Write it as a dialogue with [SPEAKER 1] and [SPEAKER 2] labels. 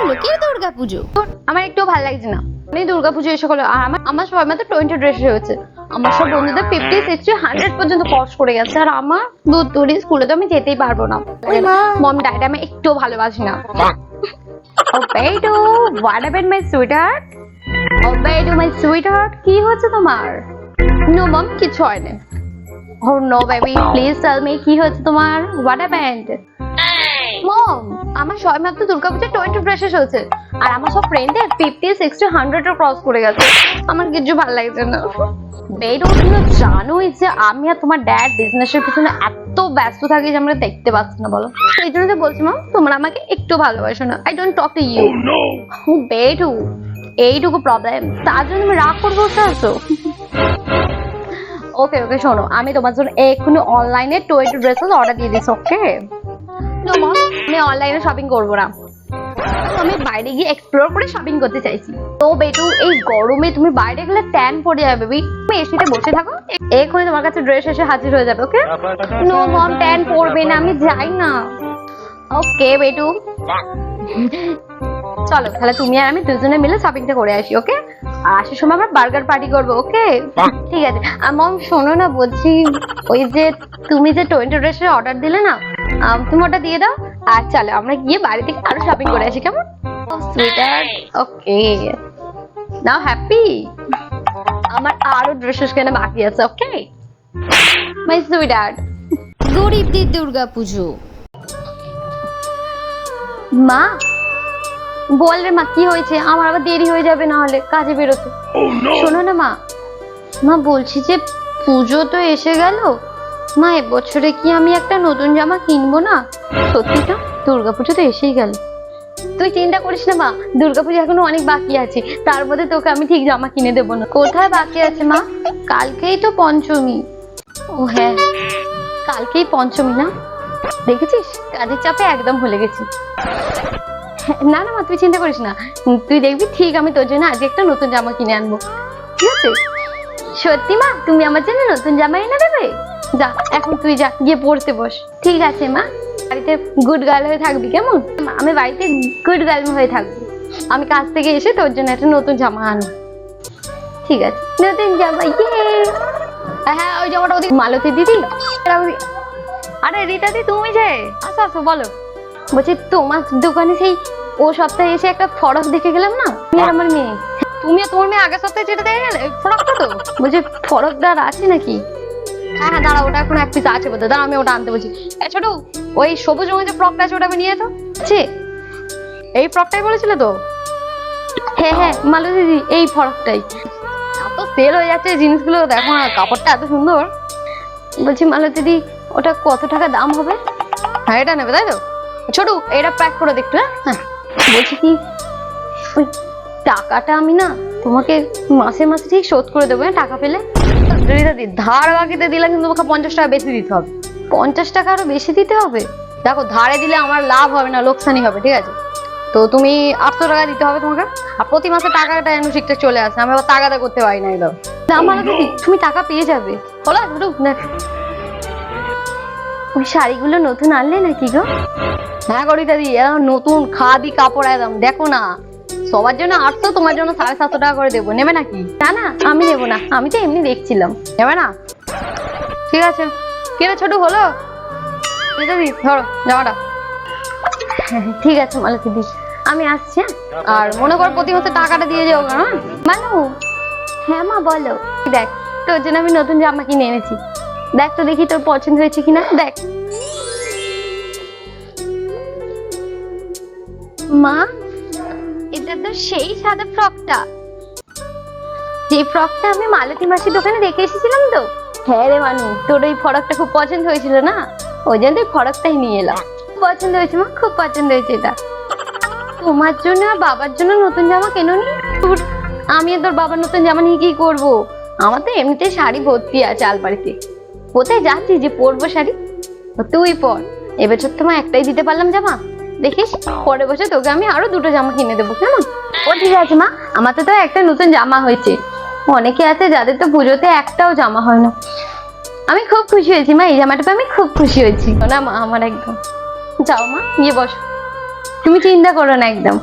[SPEAKER 1] হলো কি দুর্গাপুজো?
[SPEAKER 2] আমার একটু ভালো লাগছে না। আমি দুর্গাপুজো এসে হলো আর আমার সবাই মাত্র 20 ড্রেস হয়েছে। আমার সব বন্ধুদের 50, 60, 100 পর্যন্ত কস্ট করে গেছে আর আমার দূর স্কুলে তো আমি যেতেই পারবো না। মম ড্যাড আমি একটু ভালোবাসি না। ও বেটু, what happened my sweetheart? ও বেটু my sweetheart, কি হচ্ছে তোমার? নো মম, কিছু হয় না। Oh no baby, please tell me কি হচ্ছে তোমার? What happened? মম, আমার সবাই মাত্র দুর্গাপূজা 20 ফ্রেশেস হচ্ছে আর আমার সব ফ্রেন্ডদের 50, 60, 100 ক্রস করে গেছে। আমার কিছু ভালো লাগছে না। বেডো, তুমি জানোই যে আমি আর তোমার ড্যাড বিজনেসের পিছনে এত ব্যস্ত থাকি যে আমরা দেখতে পাচ্ছি না, বলো? এই জন্য তো বলছি মম, তোমরা আমাকে একটু ভালোবাসো না। I don't talk to you. ও বেডো, এইটুকু প্রবলেম, তার জন্য তুমি রাগ করে বসে আছো? ওকে ওকে, শোনো, আমি তোমার জন্য এক্ষুনি অনলাইনে 20 ড্রেসেস অর্ডার দিয়ে দিচ্ছি। ওকে? নো মম, আমি অনলাইনে শপিং করবো না, আমি বাইরে গিয়ে এক্সপ্লোর করে শপিং করতে চাইছি। তো বেটু, এই গরমে তুমি বাইরে গেলে ট্যান পড়ে যাবে বেবি। তুমি এসিতে বসে থাকো, এক্ষুনি তোমার কাছে ড্রেস এসে হাজির হয়ে যাবে। ওকে? নো মম, ট্যান পড়বে না, আমি যাই না। ওকে বেটু, চলো তাহলে তুমি আর আমি দুজনে মিলে শপিংটা করে আসি। ওকে? আর আসার সময় আমরা বার্গার পার্টি করবো। ওকে? ঠিক আছে। আর মম শোনো না, বলছি ওই যে তুমি যে 20 ড্রেসের অর্ডার দিলে না, তুমি ওটা দিয়ে দাও আর চলো আমরা গিয়ে বাড়ি থেকে আরো শপিং করে আসি, কেমন? সুইটার্ট, ওকে নাও হ্যাপি? আমার আরো ড্রেসেস কেনা বাকি আছে। ওকে মাই সুইটার্ট।
[SPEAKER 1] গরিবদের দুর্গাপুজো।
[SPEAKER 2] মা বল রে মা, কি হয়েছে? আমার আবার দেরি হয়ে যাবে না হলে কাজে বেরোতে। শোনো না মা, মা বলছি যে পুজো তো এসে গেল, মা এবছরে কি আমি একটা নতুন জামা কিনবো না? সত্যি তো, দুর্গাপুজো তো এসেই গেল। তুই চিন্তা করিস না মা, দুর্গাপুজো এখনো অনেক বাকি আছে, তার মধ্যে তোকে আমি ঠিক জামা কিনে দেবো না। কোথায় বাকি আছে মা? কালকেই তো পঞ্চমী। ও হ্যাঁ, কালকেই পঞ্চমী না? দেখেছিস, কাজের চাপে একদম ভুলে গেছি। না না মা, তুই চিন্তা করিস না, তুই দেখবি ঠিক আমি তোর জন্য আজকে একটা নতুন জামা কিনে আনবো। ঠিক আছে? সত্যি মা, তুমি আমার জন্য নতুন জামা এনে দেবে? যা এখন তুই যা, গিয়ে পড়তে বস। ঠিক আছে মা, বাড়িতে গুড গার্ল হয়ে থাকবি, কেমন? আমি বাড়িতে গুড গার্ল হয়ে থাকবো, আমি কাজ থেকে এসে তোর জন্য একটা নতুন জামা আনবো। ঠিক আছে, নতুন জামা। হ্যাঁ, ওই জামাটা ওদিকে মালতী দিদি। আরে রীতা দি, তুমি যে? আচ্ছা আচ্ছা, বলো। বলছি তোমার দোকানে সেই ও সপ্তাহে এসে একটা ফরক দেখে গেলাম না, তুমি আর আমার মেয়ে। তুমি আর তোমার মেয়ে আগের সপ্তাহে যেটা দেখে গেলে ফরকটা, তো বলছি ফরকটা আর আছে নাকি? হ্যাঁ হ্যাঁ, দাঁড়া, ওটা এখন এক পিস আছে বোধ হয়, দাঁড়া আমি ওটা আনতে বলছি। ছোট, ওই সবুজ রঙের যে ফ্রকটা আছে ওটা আমি নিয়ে যেত। এই ফ্রকটাই বলেছিলে তো? হ্যাঁ হ্যাঁ মালতী দিদি, এই ফরকটাই। এত সেল হয়ে যাচ্ছে জিনিসগুলো, দেখো না কাপড়টা এত সুন্দর। বলছি মালতী দিদি, ওটা কত টাকা দাম হবে? হ্যাঁ, এটা নেবে তাই তো? ছোট, এটা প্যাক করে দেখতো। হ্যাঁ, বলছি কি ওই টাকাটা আমি না তোমাকে মাসে মাসে ঠিক শোধ করে দেবো, টাকা পেলে। দিদি, ধার বাকিতে দিলে কিন্তু তোমাকে 50 টাকা বেশি দিতে হবে। 50 টাকা আরো বেশি দিতে হবে? দেখো, ধারে দিলে আমার লাভ হবে না, লোকসানই হবে। ঠিক আছে? তো তুমি 800 টাকা দিতে হবে তোমাকে, আর প্রতি মাসে টাকাটা যেন ঠিকঠাক চলে আসে, আমি আবার তাগাদা করতে পারি না। এগুলো আমার দিদি, তুমি টাকা পেয়ে যাবে। হলো ওই শাড়িগুলো নতুন আনলে নাকি গো? হ্যাঁ গরিতা দি, নতুন খাদি কাপড় একদম। দেখো না, সবার জন্য 800, তোমার জন্য 750 টাকা করে দেবো, নেবে নাকি? না না, আমি নেবো না, আমি তো এমনি দেখছিলাম। নেবে না? ঠিক আছে। কি রে ছোট, হলো? ধরো জামাটা। ঠিক আছে মালতী দি, আমি আসছি। আর মনে কর প্রতি মাসে টাকাটা দিয়ে যাও। হ্যাঁ মানু? হ্যাঁ মা বলো। দেখ, তোর জন্য আমি নতুন জামা কিনে এনেছি, দেখ তো দেখি তোর পছন্দ হয়েছে কিনা। দেখ মা, এটা তো সেই সাদা ফ্রকটা, যে ফ্রকটা আমি মালতী মাসির দোকানে দেখে এসেছিলাম তো। হ্যাঁ রে মানু, তোর ওই ফ্রকটা খুব পছন্দ হয়েছিল না, ওই জন্য তুই ফ্রকটাই নিয়ে এলাম। পছন্দ হয়েছে মা, খুব পছন্দ হয়েছে। এটা তোমার জন্য আর বাবার জন্য নতুন জামা কেননি? আমি আর তোর বাবার নতুন জামা নিয়ে কি করবো? আমার তো এমনিতে শাড়ি ভর্তি আছে আলমারিতে। কোথায় যাচ্ছি যে পরবো শাড়ি? তুই পর। এবছর তোমার একটাই দিতে পারলাম জামা, দেখিস পরের বছর তোকে আমি আরো 2টো জামা কিনে দেবো, কেমন? ও ঠিক আছে মা, আমার তো একটা নতুন জামা হয়েছে। অনেকে আছে যাদের তো পুজোতে একটাও জামা হয় না। আমি খুব খুশি হয়েছি মা, এই জামাটা পেয়ে আমি খুব খুশি হয়েছি না মা আমার একদম। যাও মা, গিয়ে বসো, তুমি চিন্তা করো না একদম।